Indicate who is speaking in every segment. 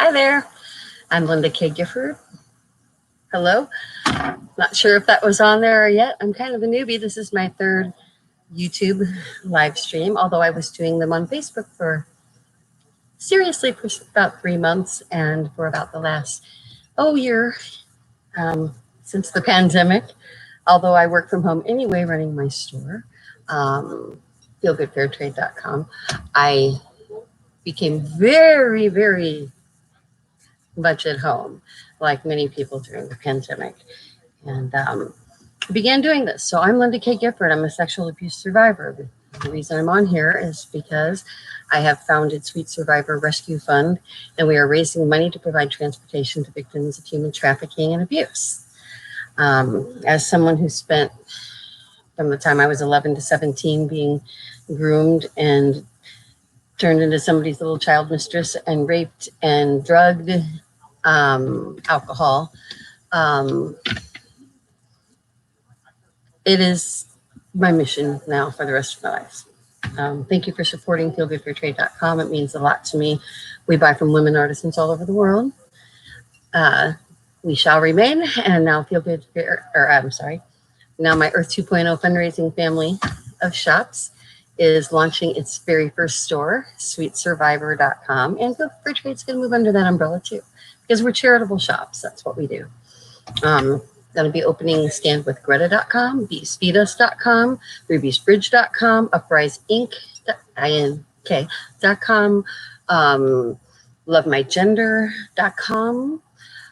Speaker 1: Hi there, I'm Linda K. Gifford. Hello. Not sure if that was on there yet. I'm kind of a newbie. This is my third YouTube live stream, although I was doing them on Facebook for seriously for about 3 months and for about the last year since the pandemic. Although I work from home anyway, running my store, feelgoodfairtrade.com, I became very, very much at home, like many people during the pandemic, and began doing this. So I'm Linda K. Gifford. I'm a sexual abuse survivor. The reason I'm on here is because I have founded Sweet Survivor Rescue Fund, and we are raising money to provide transportation to victims of human trafficking and abuse. As someone who spent from the time I was 11 to 17 being groomed and turned into somebody's little child mistress and raped and drugged, alcohol, it is my mission now for the rest of my life. Thank you for supporting feelgoodfairtrade.com. It means a lot to me. We buy from women artisans all over the world. We shall remain. And now now my Earth 2.0 fundraising family of shops is launching its very first store, sweetsurvivor.com. And Feel Good Fair Trade's going to move under that umbrella too, because we're charitable shops. That's what we do. Going to be opening stand with Greta.com, SPADES.com, Ruby'sBridge.com, UpriseInc.com, LoveMyGender.com.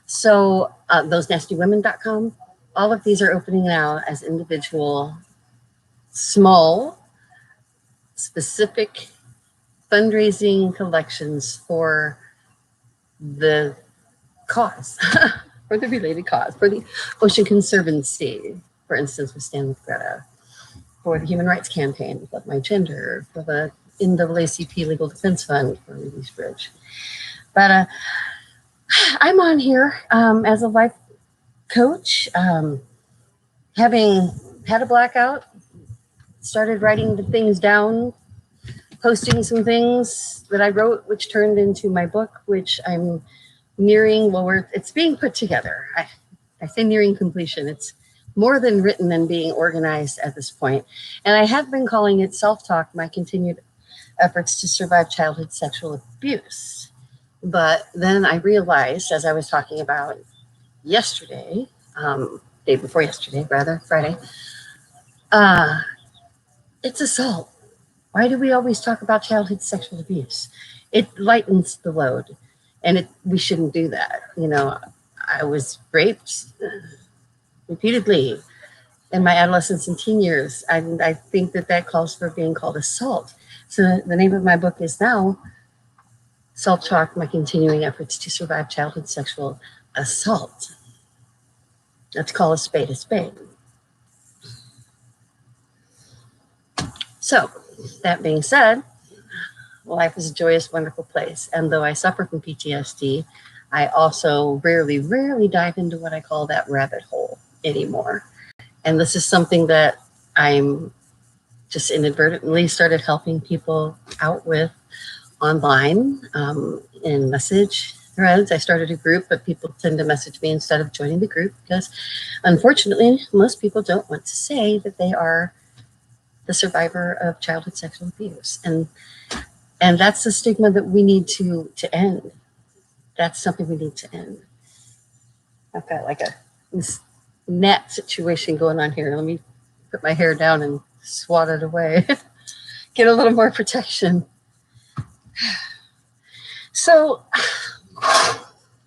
Speaker 1: So ThoseNastyWomen.com. All of these are opening now as individual, small, specific fundraising collections for the cause, for the related cause, for the Ocean Conservancy, for instance, with Stand With Greta, for the Human Rights Campaign, with Love My Gender, for the NAACP Legal Defense Fund, for Ruby's Bridge. But I'm on here as a life coach, having had a blackout, started writing the things down, posting some things that I wrote, which turned into my book, which I'm nearing, it's being put together. I say nearing completion. It's more than written and being organized at this point. And I have been calling it Self-Talk, My Continued Efforts to Survive Childhood Sexual Abuse. But then I realized, as I was talking about yesterday, day before yesterday, rather, Friday, it's assault. Why do we always talk about childhood sexual abuse? It lightens the load, and we shouldn't do that. You know, I was raped repeatedly in my adolescence and teen years. I think that calls for being called assault. So the name of my book is now Self-Talk, My Continuing Efforts to Survive Childhood Sexual Assault. Let's call a spade a spade. So, that being said, life is a joyous, wonderful place. And though I suffer from PTSD, I also rarely dive into what I call that rabbit hole anymore. And this is something that I'm just inadvertently started helping people out with online in message threads. I started a group, but people tend to message me instead of joining the group because, unfortunately, most people don't want to say that they are the survivor of childhood sexual abuse. And that's the stigma that we need to end. That's something we need to end. I've got like this net situation going on here. Let me put my hair down and swat it away. Get a little more protection. So,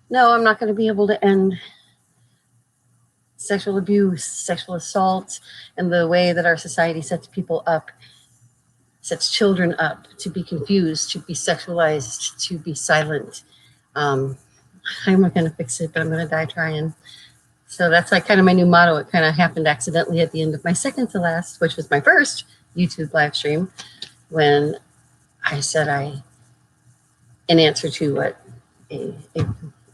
Speaker 1: no, I'm not going to be able to end sexual abuse, sexual assault, and the way that our society sets people up, sets children up to be confused, to be sexualized, to be silent. I'm not going to fix it, but I'm going to die trying. So that's like kind of my new motto. It kind of happened accidentally at the end of my second to last, which was my first YouTube live stream, when I said in answer to what an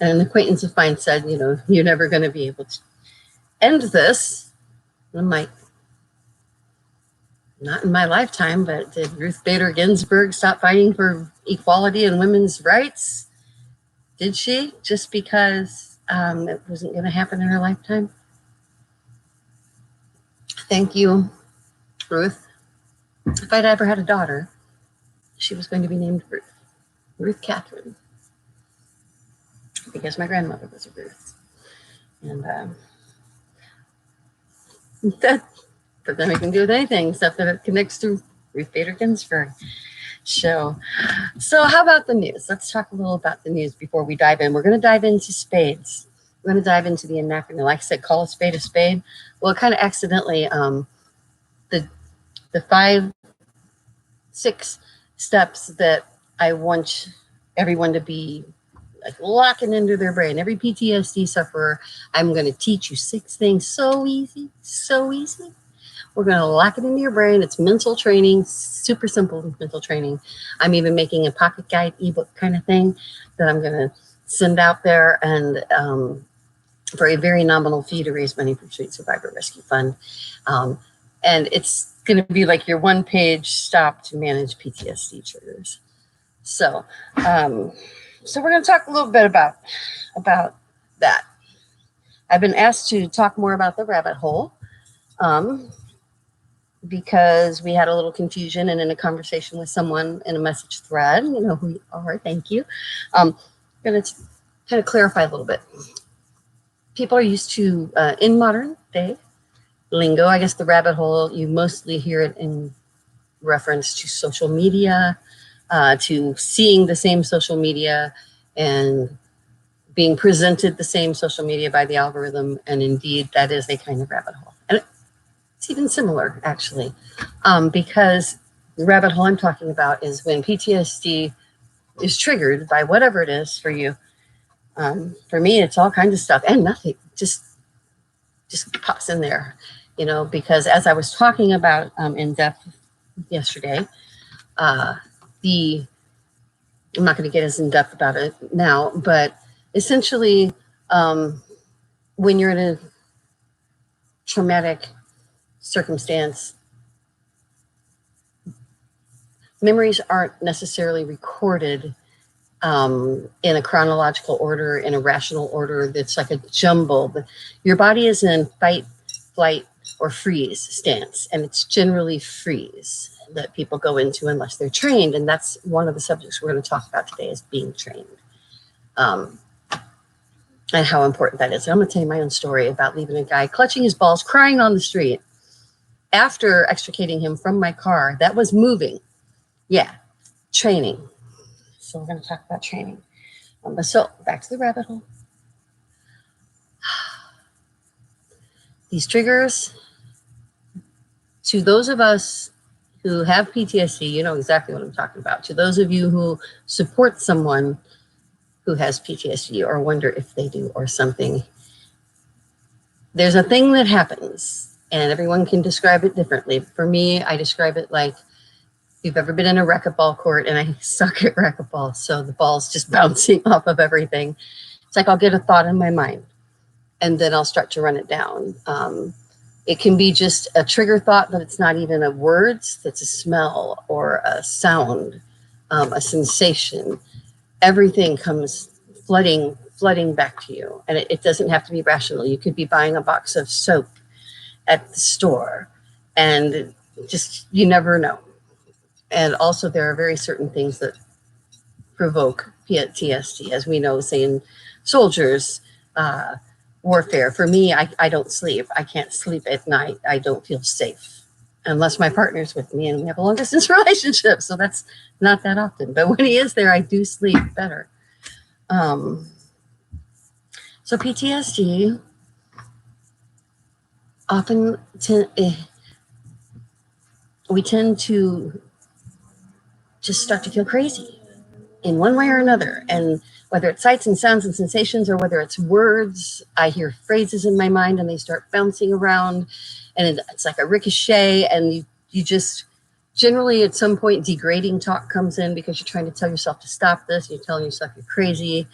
Speaker 1: acquaintance of mine said, you know, you're never going to be able to end this. And I'm like, not in my lifetime, but did Ruth Bader Ginsburg stop fighting for equality and women's rights? Did she? Just because it wasn't going to happen in her lifetime? Thank you, Ruth. If I'd ever had a daughter, she was going to be named Ruth. Ruth Catherine. Because my grandmother was a Ruth. And but then we can do with anything, stuff that it connects to Ruth Bader Ginsburg. So how about the news? Let's talk a little about the news before we dive in. We're going to dive into spades. We're going to dive into the anacronym. Like I said, call a spade a spade. Well, kind of accidentally, the 5, 6 steps that I want everyone to be like locking into their brain. Every PTSD sufferer, I'm going to teach you 6 things. So easy, so easy. We're going to lock it into your brain. It's mental training, super simple mental training. I'm even making a pocket guide ebook kind of thing that I'm going to send out there, and for a very nominal fee to raise money for Street Survivor Rescue Fund. And it's going to be like your 1-page stop to manage PTSD triggers. So we're going to talk a little bit about that. I've been asked to talk more about the rabbit hole. Because we had a little confusion and in a conversation with someone in a message thread, you know who you are, thank you. I'm going to kind of clarify a little bit. People are used to, in modern day lingo, I guess the rabbit hole, you mostly hear it in reference to social media, to seeing the same social media and being presented the same social media by the algorithm. And indeed, that is a kind of rabbit hole. And it's even similar, actually, because the rabbit hole I'm talking about is when PTSD is triggered by whatever it is for you. For me, it's all kinds of stuff and nothing, just pops in there, you know, because as I was talking about in depth yesterday, I'm not going to get as in depth about it now, but essentially, when you're in a traumatic circumstance, memories aren't necessarily recorded in a chronological order, in a rational order that's like a jumble. Your body is in fight, flight, or freeze stance, and it's generally freeze that people go into unless they're trained, and that's one of the subjects we're going to talk about today, is being trained, and how important that is. So I'm going to tell you my own story about leaving a guy clutching his balls, crying on the street, after extricating him from my car that was moving. Yeah, training. So we're going to talk about training. So back to the rabbit hole. These triggers, to those of us who have PTSD, you know exactly what I'm talking about. To those of you who support someone who has PTSD or wonder if they do or something, there's a thing that happens. And everyone can describe it differently. For me, I describe it like, if you've ever been in a racquetball court, and I suck at racquetball, so the ball's just bouncing off of everything. It's like I'll get a thought in my mind, and then I'll start to run it down. It can be just a trigger thought, but it's not even a words, that's a smell or a sound, a sensation. Everything comes flooding back to you. And it doesn't have to be rational. You could be buying a box of soap at the store, and just, you never know. And also there are very certain things that provoke PTSD, as we know, say in soldiers, warfare. For me, I don't sleep. I can't sleep at night. I don't feel safe unless my partner's with me and we have a long distance relationship. So that's not that often. But when he is there, I do sleep better. So PTSD often we tend to just start to feel crazy in one way or another. And whether it's sights and sounds and sensations, or whether it's words, I hear phrases in my mind and they start bouncing around, and it's like a ricochet, and you just generally at some point degrading talk comes in because you're trying to tell yourself to stop this. You're telling yourself you're crazy,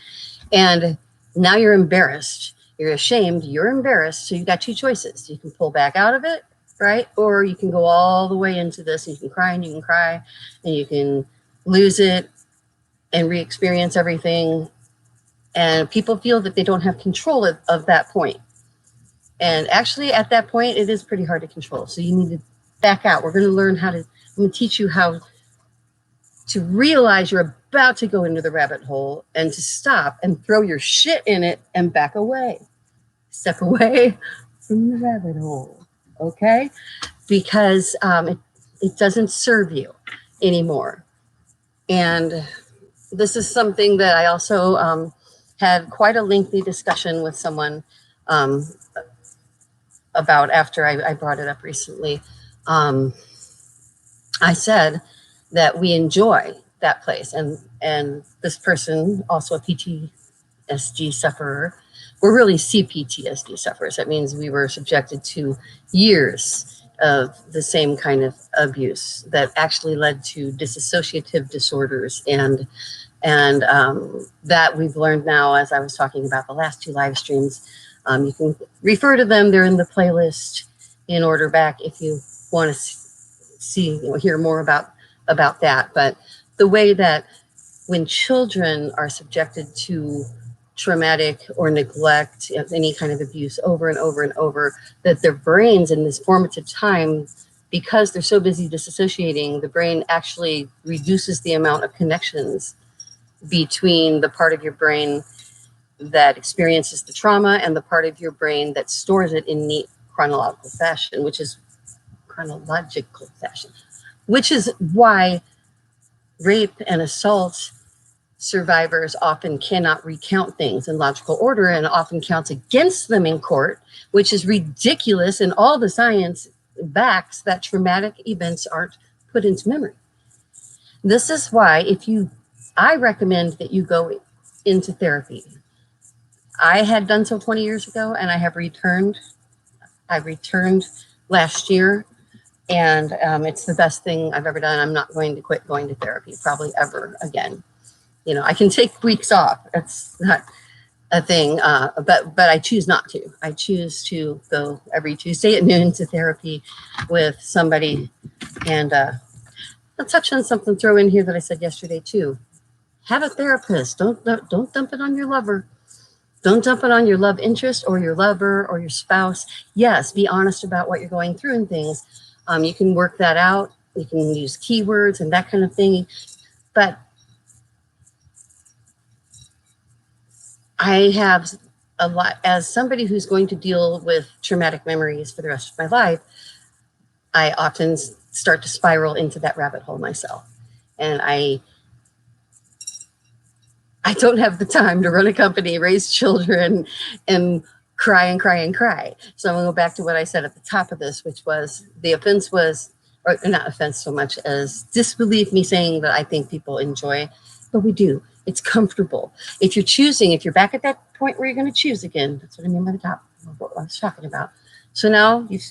Speaker 1: and now you're embarrassed. You're ashamed. You're embarrassed. So you've got 2 choices. You can pull back out of it, right? Or you can go all the way into this, and you can cry and you can cry and you can lose it and re-experience everything. And people feel that they don't have control of that point. And actually, at that point, it is pretty hard to control. So you need to back out. We're going to learn how to, I'm going to teach you how to realize you're about to go into the rabbit hole and to stop and throw your shit in it and back away. Step away from the rabbit hole, okay? Because it doesn't serve you anymore. And this is something that I also had quite a lengthy discussion with someone about after I brought it up recently. I said that we enjoy that place, and this person, also a PTSD sufferer, we're really CPTSD sufferers. That means we were subjected to years of the same kind of abuse that actually led to dissociative disorders, and that we've learned now, as I was talking about the last 2 live streams. You can refer to them. They're in the playlist in order back if you want to see, hear more about that. But the way that when children are subjected to traumatic or neglect, any kind of abuse over and over and over, that their brains in this formative time, because they're so busy disassociating, the brain actually reduces the amount of connections between the part of your brain that experiences the trauma and the part of your brain that stores it in neat chronological fashion, which is why rape and assault survivors often cannot recount things in logical order and often counts against them in court, which is ridiculous, and all the science backs that traumatic events aren't put into memory. This is why I recommend that you go into therapy. I had done so 20 years ago, and I have returned. I returned last year, and it's the best thing I've ever done. I'm not going to quit going to therapy probably ever again. I can take weeks off. That's not a thing, but I choose not to. I choose to go every Tuesday at noon to therapy with somebody. And I'll touch on something, throw in here that I said yesterday too. Have a therapist. Don't dump it on your lover. Don't dump it on your love interest or your lover or your spouse. Yes, be honest about what you're going through and things. You can work that out. You can use keywords and that kind of thing. But I have a lot, as somebody who's going to deal with traumatic memories for the rest of my life, I often start to spiral into that rabbit hole myself. And I don't have the time to run a company, raise children, and cry and cry and cry. So I'm going to go back to what I said at the top of this, which was the offense was, or not offense so much as disbelief, me saying that I think people enjoy, but we do. It's comfortable. If you're back at that point where you're going to choose again, that's what I mean by the top of what I was talking about. So now you're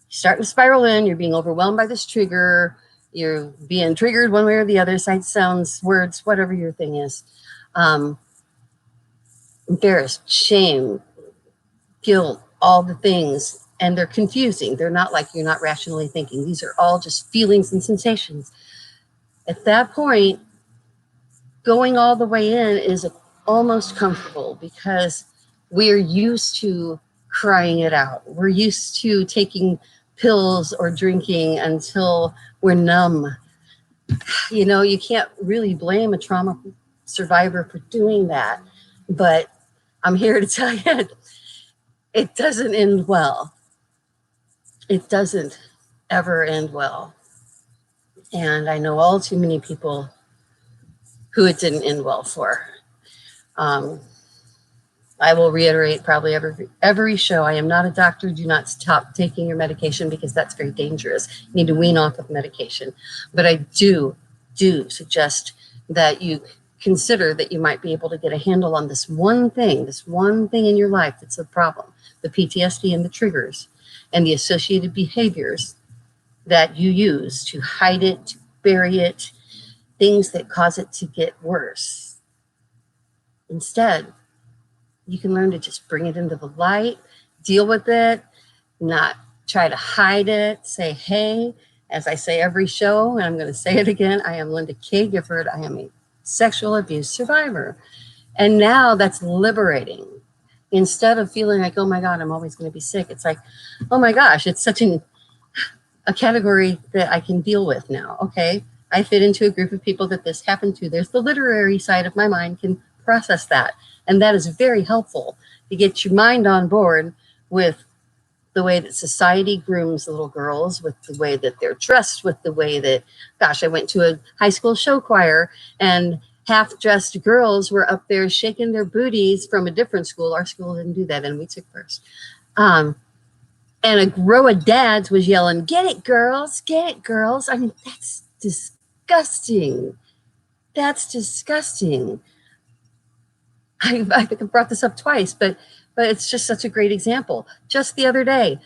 Speaker 1: starting to spiral in, you're being overwhelmed by this trigger, you're being triggered one way or the other, sight, sounds, words, whatever your thing is. Embarrassed, shame, guilt, all the things, and they're confusing. They're not like you're not rationally thinking. These are all just feelings and sensations. At that point, going all the way in is almost comfortable because we're used to crying it out. We're used to taking pills or drinking until we're numb. You can't really blame a trauma survivor for doing that, but I'm here to tell you it doesn't end well. It doesn't ever end well. And I know all too many people who it didn't end well for. I will reiterate probably every show, I am not a doctor. Do not stop taking your medication because that's very dangerous. You need to wean off of medication. But I do suggest that you consider that you might be able to get a handle on this one thing in your life that's a problem, the PTSD and the triggers and the associated behaviors that you use to hide it, to bury it, things that cause it to get worse. Instead, you can learn to just bring it into the light, deal with it, not try to hide it, say, hey, as I say every show, and I'm going to say it again, I am Linda K. Gifford. I am a sexual abuse survivor. And now that's liberating. Instead of feeling like, oh my God, I'm always going to be sick. It's like, oh my gosh, it's such a category that I can deal with now. Okay, I fit into a group of people that this happened to. There's the literary side of my mind can process that. And that is very helpful to get your mind on board with the way that society grooms little girls, with the way that they're dressed, with the way that, gosh, I went to a high school show choir and half-dressed girls were up there shaking their booties from a different school. Our school didn't do that, and we took first. And a row of dads was yelling, "Get it, girls, get it, girls." I mean, that's disgusting. That's disgusting. I think I brought this up twice, but it's just such a great example. Just the other day,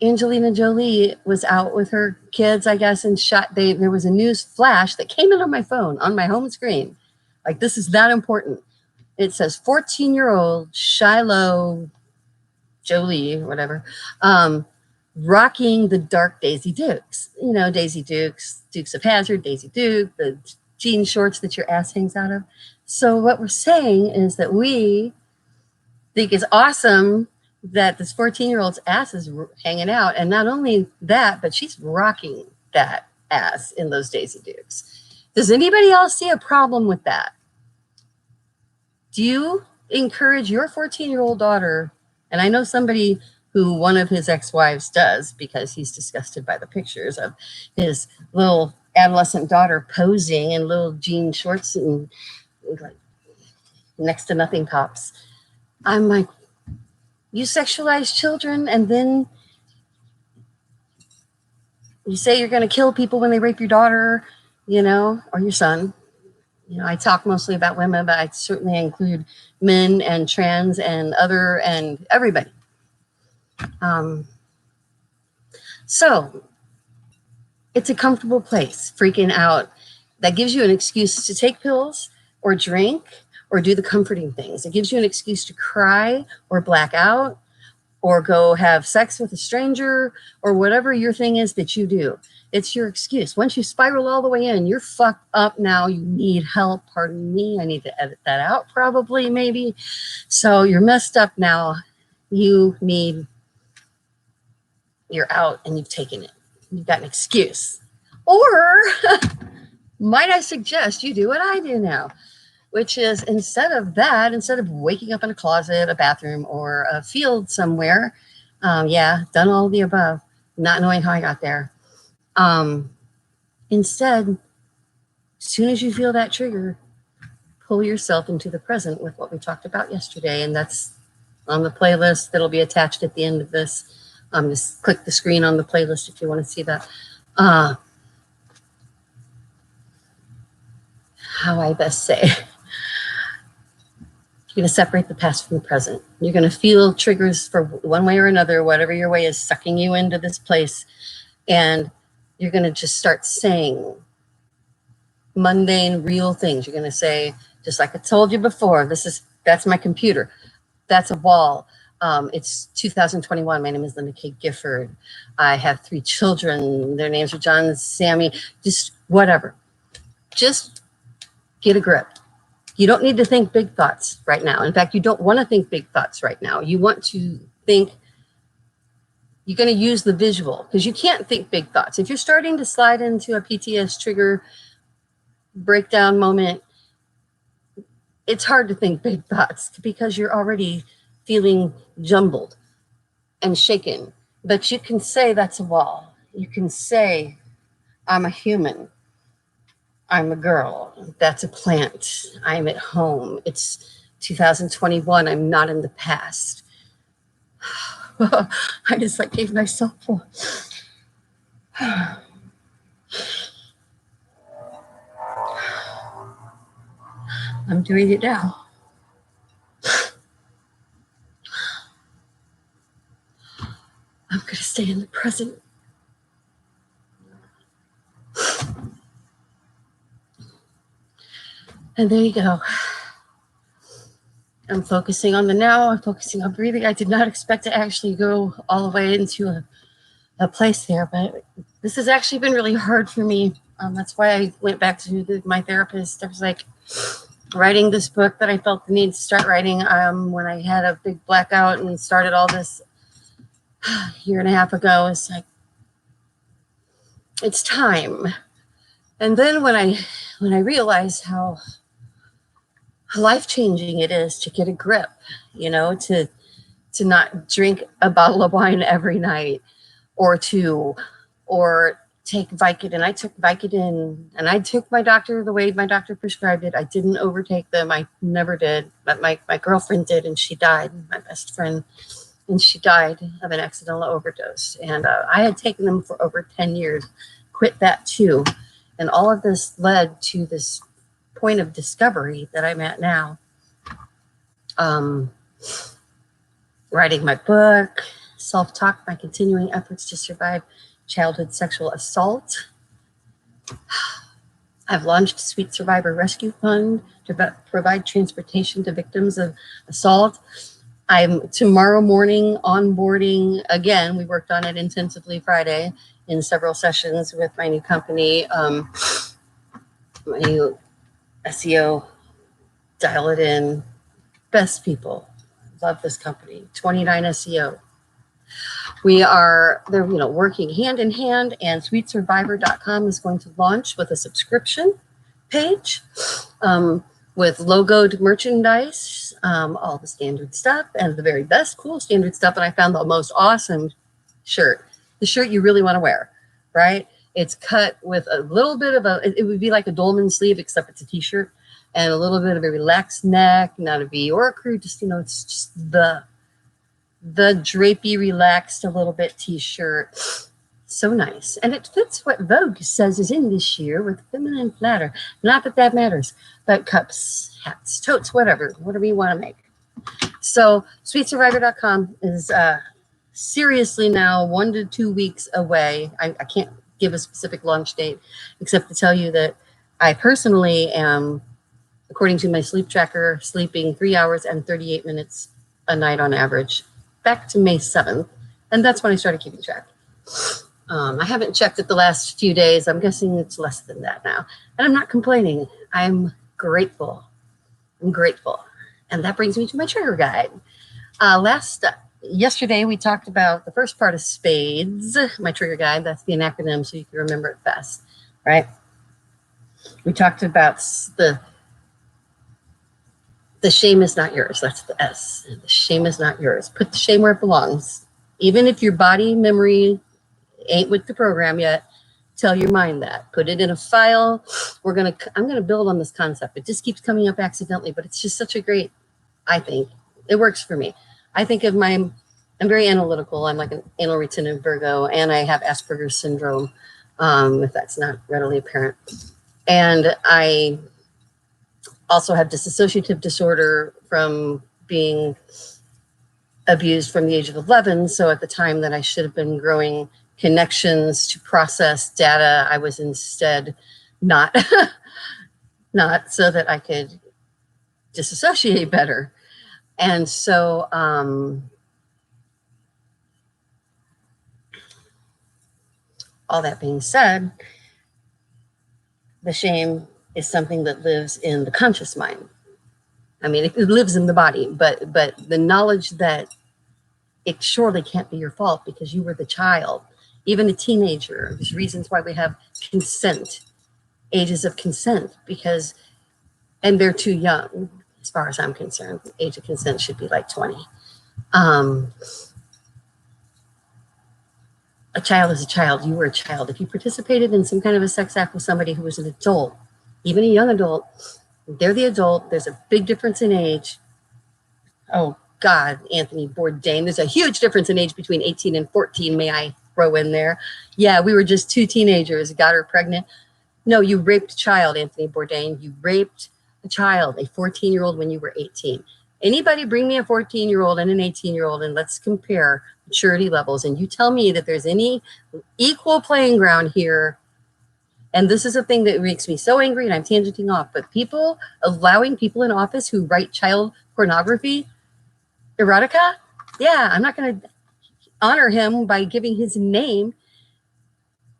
Speaker 1: Angelina Jolie was out with her kids, I guess, and there was a news flash that came in on my phone, on my home screen. Like, this is that important. It says 14-year-old Shiloh Jolie, or whatever, rocking the dark Daisy Dukes. You know, Daisy Dukes, Dukes of Hazzard, Daisy Duke, the jean shorts that your ass hangs out of. So what we're saying is that we think it's awesome that this 14-year-old's ass is hanging out. And not only that, but she's rocking that ass in those Daisy Dukes. Does anybody else see a problem with that? Do you encourage your 14-year-old daughter, and I know somebody who one of his ex-wives does because he's disgusted by the pictures of his little adolescent daughter posing in little jean shorts and like next to nothing tops. I'm like, you sexualize children and then you say you're going to kill people when they rape your daughter, you know, or your son. You know, I talk mostly about women, but I certainly include men and trans and other and everybody. So it's a comfortable place, freaking out. That gives you an excuse to take pills or drink or do the comforting things. It gives you an excuse to cry or black out or go have sex with a stranger or whatever your thing is that you do. It's your excuse. Once you spiral all the way in, you're fucked up now. You need help. Pardon me. I need to edit that out probably, maybe. So you're messed up now. You're out and you've taken it. You've got an excuse. Or might I suggest you do what I do now, which is instead of waking up in a closet, a bathroom, or a field somewhere, done all of the above, not knowing how I got there. Instead, as soon as you feel that trigger, pull yourself into the present with what we talked about yesterday. And that's on the playlist that'll be attached at the end of this. Just click the screen on the playlist if you want to see that. How I best say. You're going to separate the past from the present. You're going to feel triggers for one way or another, whatever your way is sucking you into this place. And you're going to just start saying mundane, real things. You're going to say, just like I told you before, that's my computer. That's a wall. It's 2021. My name is Linda K. Gifford. I have 3 children. Their names are John and Sammy. Just whatever. Just get a grip. You don't need to think big thoughts right now. In fact, you don't want to think big thoughts right now. You want to think, you're going to use the visual because you can't think big thoughts. If you're starting to slide into a PTS trigger breakdown moment, it's hard to think big thoughts because you're already feeling jumbled and shaken. But you can say that's a wall. You can say, I'm a human. I'm a girl. That's a plant. I'm at home. It's 2021. I'm not in the past. I just gave myself a... I'm doing it now. I'm going to stay in the present. And there you go. I'm focusing on the now. I'm focusing on breathing. I did not expect to actually go all the way into a place there, but this has actually been really hard for me. That's why I went back to my therapist. I was like, writing this book that I felt the need to start writing when I had a big blackout and started all this a year and a half ago. It's like, it's time. And then when I realized how life-changing it is to get a grip, you know, to not drink a bottle of wine every night, or take Vicodin. I took Vicodin, and I took my doctor the way my doctor prescribed it. I didn't overtake them. I never did. But my girlfriend did, and she died, my best friend, and she died of an accidental overdose. And I had taken them for over 10 years, quit that too. And all of this led to this point of discovery that I'm at now. Writing my book, Self-Talk, my continuing efforts to survive childhood sexual assault. I've launched Sweet Survivor Rescue Fund to provide transportation to victims of assault. I'm tomorrow morning onboarding again. We worked on it intensively Friday in several sessions with my new company, my new SEO, Dial It In, best people. Love this company, 29 SEO. They're working hand in hand, and sweetsurvivor.com is going to launch with a subscription page with logoed merchandise, all the standard stuff, and the very best cool standard stuff. And I found the most awesome shirt, the shirt you really want to wear, right? It's cut with a little bit of it would be like a dolman sleeve, except it's a t-shirt, and a little bit of a relaxed neck, not a V or a crew, just, it's just the drapey, relaxed a little bit t-shirt. So nice. And it fits what Vogue says is in this year with feminine flatter. Not that that matters, but cups, hats, totes, whatever you want to make. So sweetsurvivor.com is seriously now 1 to 2 weeks away. I can't give a specific launch date, except to tell you that I personally am, according to my sleep tracker, sleeping 3 hours and 38 minutes a night on average, back to May 7th. And that's when I started keeping track. I haven't checked it the last few days. I'm guessing it's less than that now. And I'm not complaining. I'm grateful. And that brings me to my trigger guide. Yesterday, we talked about the first part of SPADES, my trigger guide. That's the acronym, so you can remember it fast, right? We talked about the shame is not yours. That's the S. The shame is not yours. Put the shame where it belongs. Even if your body memory ain't with the program yet, tell your mind that. Put it in a file. I'm gonna build on this concept. It just keeps coming up accidentally, but it's just such a great, I think, it works for me. I think of I'm very analytical. I'm like an anal retentive Virgo, and I have Asperger's syndrome, if that's not readily apparent. And I also have dissociative disorder from being abused from the age of 11. So at the time that I should have been growing connections to process data, I was instead not so that I could disassociate better. And so all that being said, the shame is something that lives in the conscious mind. I mean, it lives in the body, but the knowledge that it surely can't be your fault because you were the child, even a teenager. There's reasons why we have consent, ages of consent, and they're too young, as far as I'm concerned. The age of consent should be like 20. A child is a child. You were a child. If you participated in some kind of a sex act with somebody who was an adult, even a young adult, they're the adult. There's a big difference in age. Oh, God, Anthony Bourdain. There's a huge difference in age between 18 and 14, may I throw in there. Yeah, we were just two teenagers, got her pregnant. No, you raped a child, Anthony Bourdain. You raped a child, a 14-year-old when you were 18. Anybody bring me a 14-year-old and an 18-year-old and let's compare maturity levels. And you tell me that there's any equal playing ground here. And this is a thing that makes me so angry, and I'm tangenting off, but people allowing people in office who write child pornography, erotica, yeah, I'm not going to honor him by giving his name,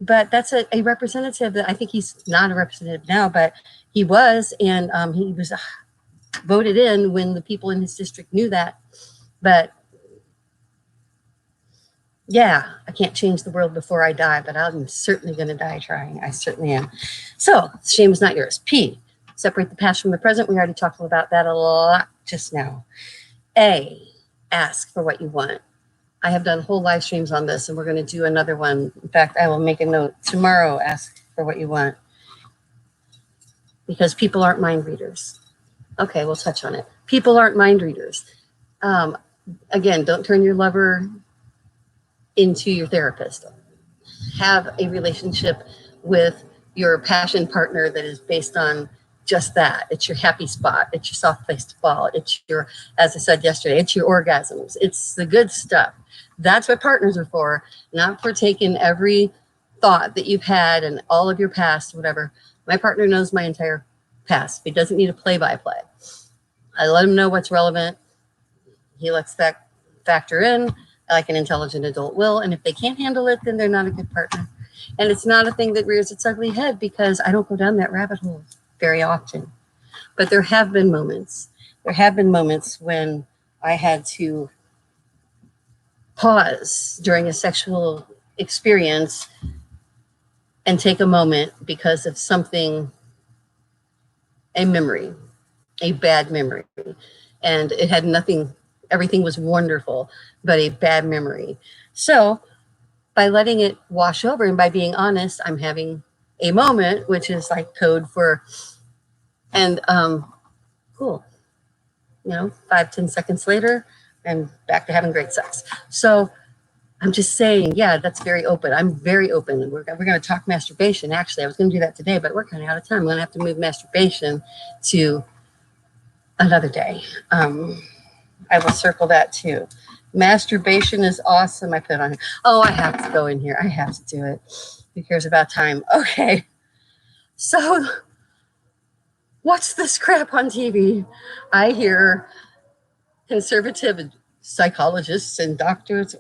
Speaker 1: but that's a representative that I think he's not a representative now, but he was, and he was voted in when the people in his district knew that. But yeah, I can't change the world before I die, but I'm certainly going to die trying. I certainly am. So, shame is not yours. P, separate the past from the present. We already talked about that a lot just now. A, ask for what you want. I have done whole live streams on this, and we're going to do another one. In fact, I will make a note tomorrow, ask for what you want. Because people aren't mind readers. Okay, we'll touch on it. People aren't mind readers. Again, don't turn your lover into your therapist. Have a relationship with your passion partner that is based on just that. It's your happy spot. It's your soft place to fall. It's your, as I said yesterday, it's your orgasms. It's the good stuff. That's what partners are for, not for taking every thought that you've had and all of your past, whatever. My partner knows my entire past. He doesn't need a play-by-play. I let him know what's relevant. He lets that factor in like an intelligent adult will. And if they can't handle it, then they're not a good partner. And it's not a thing that rears its ugly head because I don't go down that rabbit hole very often. But there have been moments. There have been moments when I had to pause during a sexual experience and take a moment because of something, a memory, a bad memory. And it had nothing, everything was wonderful, but a bad memory. So by letting it wash over and by being honest, I'm having a moment, which is like code for, and cool. 5-10 seconds later, I'm back to having great sex. So I'm just saying, yeah, that's very open. I'm very open. We're going to talk masturbation. Actually, I was going to do that today, but we're kind of out of time. I'm going to have to move masturbation to another day. I will circle that too. Masturbation is awesome. I put it on here. Oh, I have to go in here. I have to do it. Who cares about time? Okay. So what's this crap on TV? I hear conservative psychologists and doctors,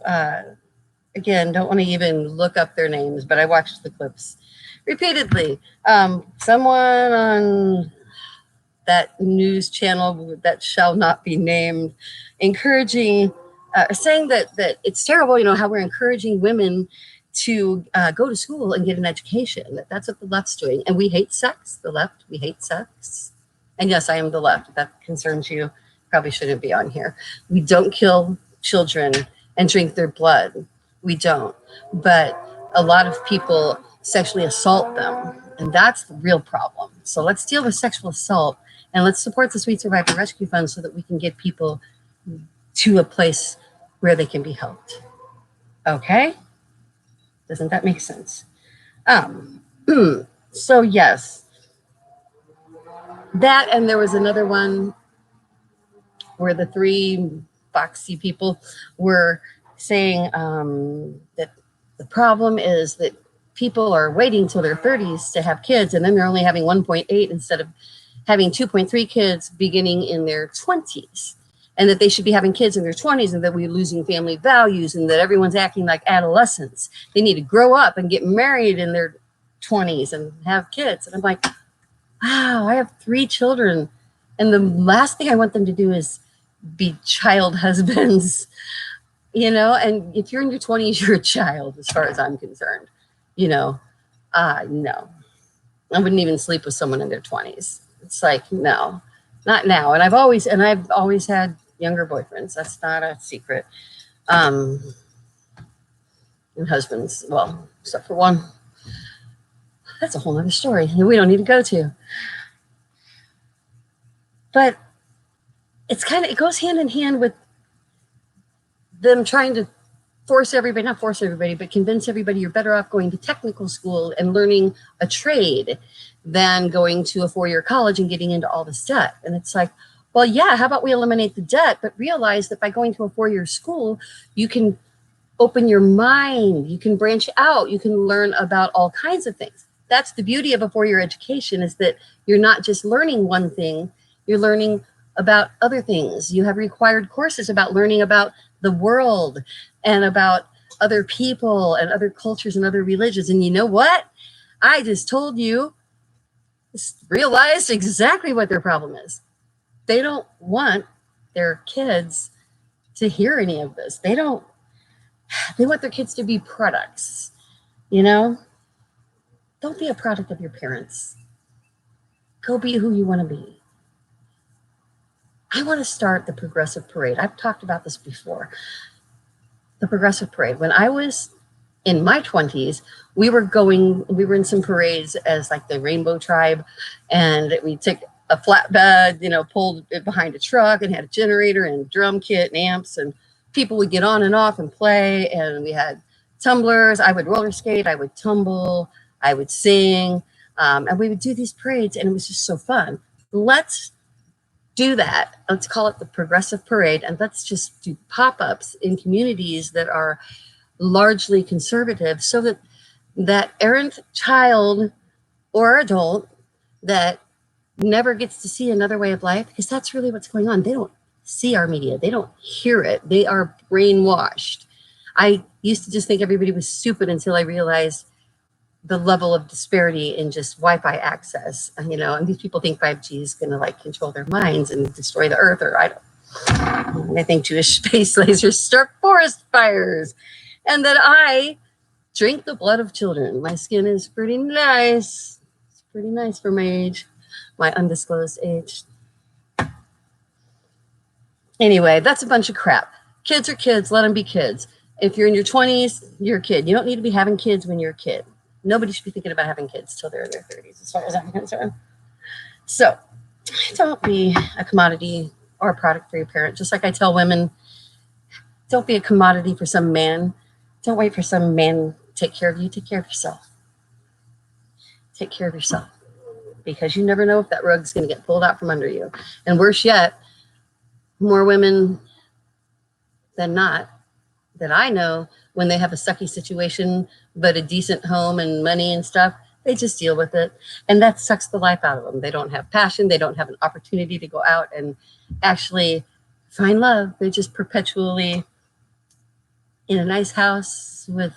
Speaker 1: again, don't want to even look up their names, but I watched the clips repeatedly. Someone on that news channel that shall not be named, encouraging, saying that it's terrible, how we're encouraging women to go to school and get an education. That's what the left's doing. And we hate sex, the left, we hate sex. And yes, I am the left. If that concerns you, probably shouldn't be on here. We don't kill children and drink their blood. We don't. But a lot of people sexually assault them. And that's the real problem. So let's deal with sexual assault and let's support the Sweet Survivor Rescue Fund so that we can get people to a place where they can be helped. Okay? Doesn't that make sense? So yes, that, and there was another one where the three boxy people were saying that the problem is that people are waiting till their 30s to have kids, and then they're only having 1.8 instead of having 2.3 kids beginning in their 20s, and that they should be having kids in their 20s, and that we're losing family values, and that everyone's acting like adolescents. They need to grow up and get married in their 20s and have kids. And I'm like, wow, I have 3 children, and the last thing I want them to do is be child husbands, and if you're in your 20s, you're a child as far as I'm concerned, no, I wouldn't even sleep with someone in their 20s. It's like, no, not now. And I've always had younger boyfriends. That's not a secret. And husbands, well, except for one. That's a whole other story that we don't need to go to. But it goes hand in hand with them trying to not force everybody, but convince everybody you're better off going to technical school and learning a trade than going to a 4-year college and getting into all this debt. And it's like, well, yeah, how about we eliminate the debt, but realize that by going to a 4-year school, you can open your mind, you can branch out, you can learn about all kinds of things. That's the beauty of a 4-year education, is that you're not just learning one thing, you're learning about other things. You have required courses about learning about the world and about other people and other cultures and other religions. And you know what? I just told you, realized exactly what their problem is. They don't want their kids to hear any of this. They want their kids to be products, you know? Don't be a product of your parents. Go be who you want to be. I want to start the progressive parade. I've talked about this before. The progressive parade. When I was in my 20s, we were in some parades as like the Rainbow Tribe, and we took a flatbed, pulled it behind a truck and had a generator and drum kit and amps, and people would get on and off and play, and we had tumblers. I would roller skate, I would tumble, I would sing, and we would do these parades, and it was just so fun. Let's do that. Let's call it the progressive parade, and let's just do pop-ups in communities that are largely conservative, so that that errant child or adult that never gets to see another way of life, because that's really what's going on. They don't see our media. They don't hear it. They are brainwashed. I used to just think everybody was stupid until I realized the level of disparity in just Wi-Fi access, and these people think 5G is going to control their minds and destroy the earth, or I think Jewish space lasers start forest fires, and that I drink the blood of children. My skin is pretty nice. It's pretty nice for my age, my undisclosed age. Anyway, that's a bunch of crap. Kids are kids. Let them be kids. If you're in your 20s, you're a kid. You don't need to be having kids when you're a kid. Nobody should be thinking about having kids till they're in their 30s, as far as I'm concerned. So don't be a commodity or a product for your parent. Just like I tell women, don't be a commodity for some man. Don't wait for some man to take care of you. Take care of yourself. Take care of yourself. Because you never know if that rug's going to get pulled out from under you. And worse yet, more women than not that I know, when they have a sucky situation but a decent home and money and stuff, they just deal with it. And that sucks the life out of them. They don't have passion. They don't have an opportunity to go out and actually find love. They're just perpetually in a nice house with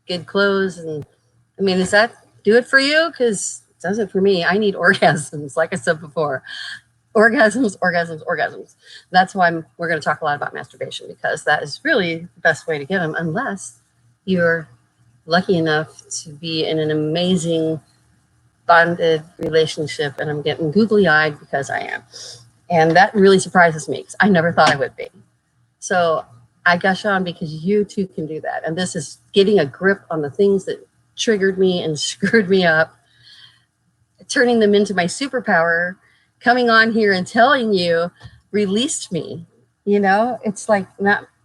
Speaker 1: good clothes. And does that do it for you? Because it doesn't for me. I need orgasms, like I said before. Orgasms. That's why we're going to talk a lot about masturbation, because that is really the best way to get them, unless you're lucky enough to be in an amazing bonded relationship. And I'm getting googly-eyed because I am. And that really surprises me, because I never thought I would be. So I gush on because you too can do that. And this is getting a grip on the things that triggered me and screwed me up, turning them into my superpower. Coming on here and telling you released me. It's like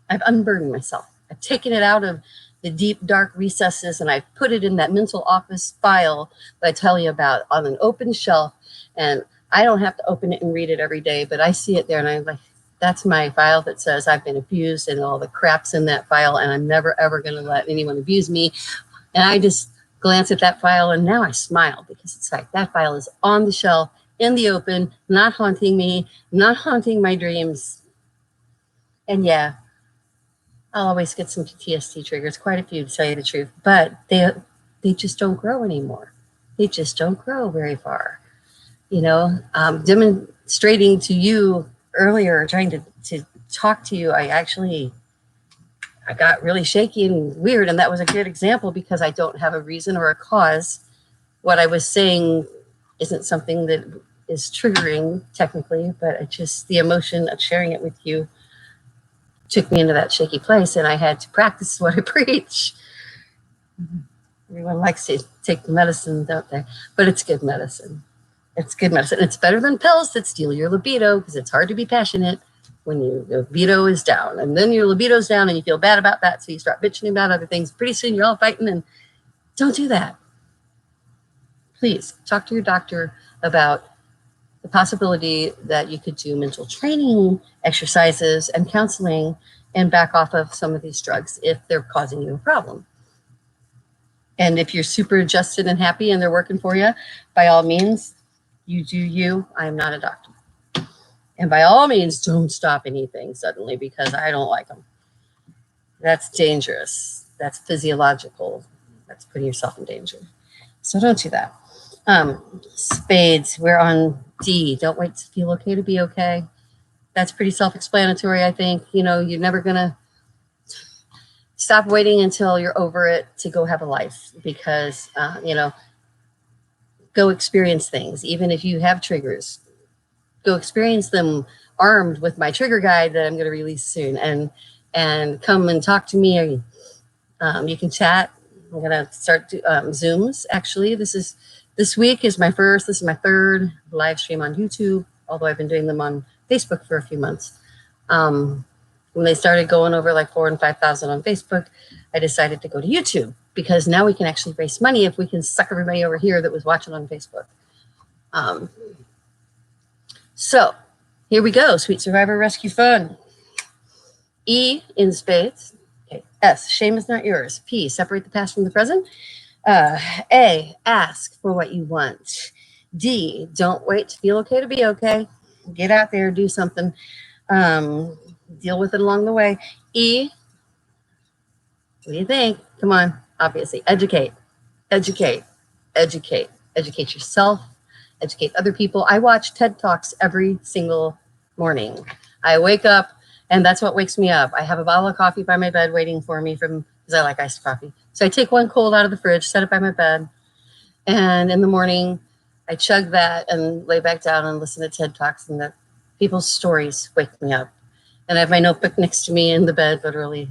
Speaker 1: I've unburdened myself. I've taken it out of the deep, dark recesses, and I've put it in that mental office file that I tell you about on an open shelf. And I don't have to open it and read it every day, but I see it there, and I'm like, that's my file that says I've been abused, and all the crap's in that file, and I'm never, ever going to let anyone abuse me. And I just glance at that file, and now I smile, because it's like that file is on the shelf, in the open, not haunting me, not haunting my dreams. And yeah, I'll always get some PTSD triggers, quite a few, to tell you the truth, but they just don't grow anymore. They just don't grow very far. Demonstrating to you earlier, trying to talk to you, I got really shaky and weird, and that was a good example, because I don't have a reason or a cause. What I was saying isn't something that is triggering technically, but it just, the emotion of sharing it with you took me into that shaky place, and I had to practice what I preach. Everyone likes to take the medicine, don't they? But it's good medicine. It's good medicine. It's better than pills that steal your libido, because it's hard to be passionate when your libido is down, and then your libido's down and you feel bad about that, so you start bitching about other things. Pretty soon you're all fighting, and don't do that. Please talk to your doctor about the possibility that you could do mental training exercises and counseling and back off of some of these drugs if they're causing you a problem. And if you're super adjusted and happy and they're working for you, by all means, you do you. I am not a doctor. And by all means, don't stop anything suddenly because I don't like them. That's dangerous. That's physiological. That's putting yourself in danger. So don't do that. Spades, we're on D. Don't wait to feel okay to be okay. That's pretty self-explanatory, I think. You know, you're never going to stop waiting until you're over it to go have a life because, you know, go experience things. Even if you have triggers, go experience them armed with my trigger guide that I'm going to release soon, and come and talk to me. You can chat. I'm going to start Zooms. Actually, this week is my first. This is my third live stream on YouTube, although I've been doing them on Facebook for a few months. When they started going over like 4,000 and 5,000 on Facebook, I decided to go to YouTube because now we can actually raise money if we can suck everybody over here that was watching on Facebook. So here we go. Sweet Survivor Rescue Fund. E in spades. Okay. S, shame is not yours. P, separate the past from the present. A, ask for what you want. D, don't wait to feel okay to be okay. Get out there, do something. Deal with it along the way. E, what do you think? Come on, obviously, educate, educate, educate. Educate yourself, educate other people. I watch TED Talks every single morning. I wake up, and that's what wakes me up. I have a bottle of coffee by my bed waiting for me because I like iced coffee. So I take one cold out of the fridge, set it by my bed, and in the morning, I chug that and lay back down and listen to TED Talks, and the people's stories wake me up. And I have my notebook next to me in the bed, literally.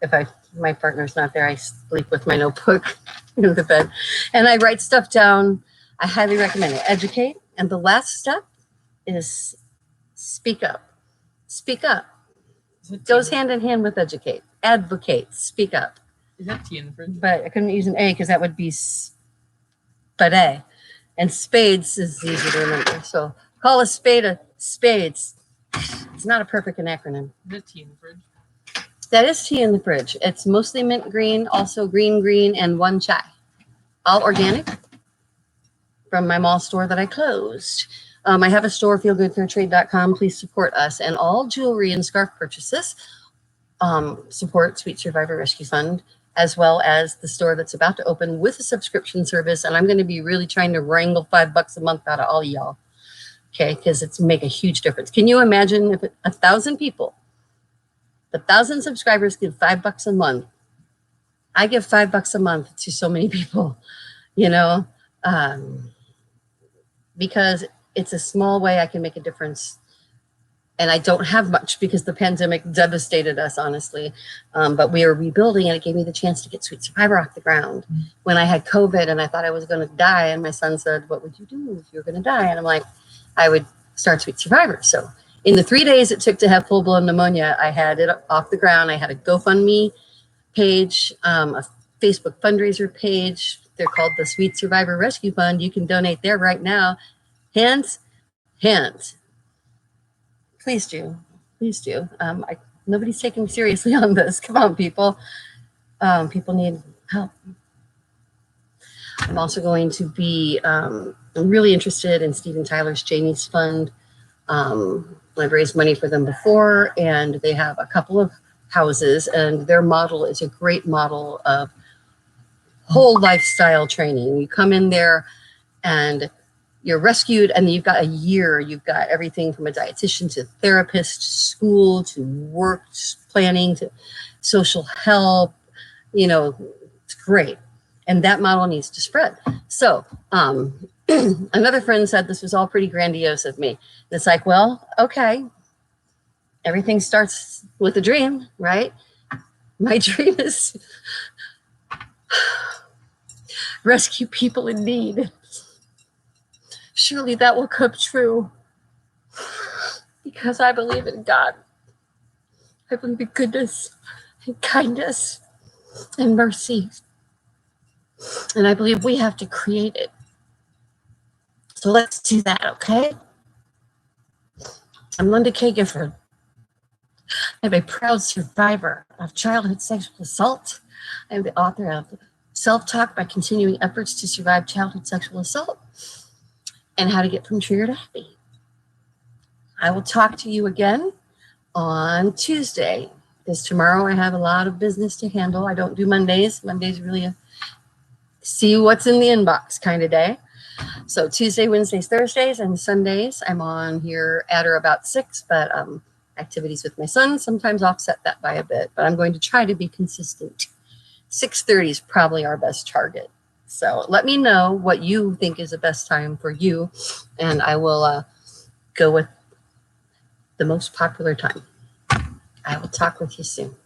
Speaker 1: If my partner's not there, I sleep with my notebook in the bed. And I write stuff down. I highly recommend it. Educate. And the last step is speak up. Speak up. It goes hand in hand with educate. Advocate. Speak up.
Speaker 2: Is that T in the fridge?
Speaker 1: But I couldn't use an A because that would be spade. And spades is easy to remember. So call a spades. It's not a perfect acronym.
Speaker 2: Is that T in the fridge?
Speaker 1: That is tea in the fridge. It's mostly mint green, also green, and one chai. All organic from my mall store that I closed. I have a store, feelgoodfairtrade.com. Please support us. And all jewelry and scarf purchases support Sweet Survivor Rescue Fund, as well as the store that's about to open with a subscription service. And I'm going to be really trying to wrangle $5 a month out of all of y'all. Okay, because it's make a huge difference. Can you imagine if 1,000 people, the 1,000 subscribers give $5 a month? I give $5 a month to so many people, you know, because it's a small way I can make a difference. And I don't have much because the pandemic devastated us, honestly. But we are rebuilding, and it gave me the chance to get Sweet Survivor off the ground. When I had COVID and I thought I was going to die, and my son said, "What would you do if you were going to die?" And I'm like, I would start Sweet Survivor. So in the 3 days it took to have full-blown pneumonia, I had it off the ground. I had a GoFundMe page, a Facebook fundraiser page. They're called the Sweet Survivor Rescue Fund. You can donate there right now. Hands. Please do. Please do. Nobody's taking me seriously on this. Come on, people. People need help. I'm also going to be I'm really interested in Steven Tyler's Janie's Fund. I've raised money for them before, and they have a couple of houses, and their model is a great model of whole lifestyle training. You come in there and you're rescued, and you've got a year. You've got everything from a dietitian to therapist, school to work planning to social help. You know, it's great. And that model needs to spread. So another friend said this was all pretty grandiose of me. And it's like, well, okay. Everything starts with a dream, right? My dream is rescue people in need. Surely that will come true because I believe in God. I believe in goodness and kindness and mercy. And I believe we have to create it. So let's do that, okay? I'm Linda K. Gifford. I'm a proud survivor of childhood sexual assault. I'm the author of Self-Talk by Continuing Efforts to Survive Childhood Sexual Assault and How to Get from Trigger to Happy. I will talk to you again on Tuesday, because tomorrow I have a lot of business to handle. I don't do Mondays. Monday's really a see what's in the inbox kind of day. So Tuesday, Wednesdays, Thursdays, and Sundays, I'm on here at or about 6, but activities with my son sometimes offset that by a bit, but I'm going to try to be consistent. 6:30 is probably our best target. So let me know what you think is the best time for you, and I will go with the most popular time. I will talk with you soon.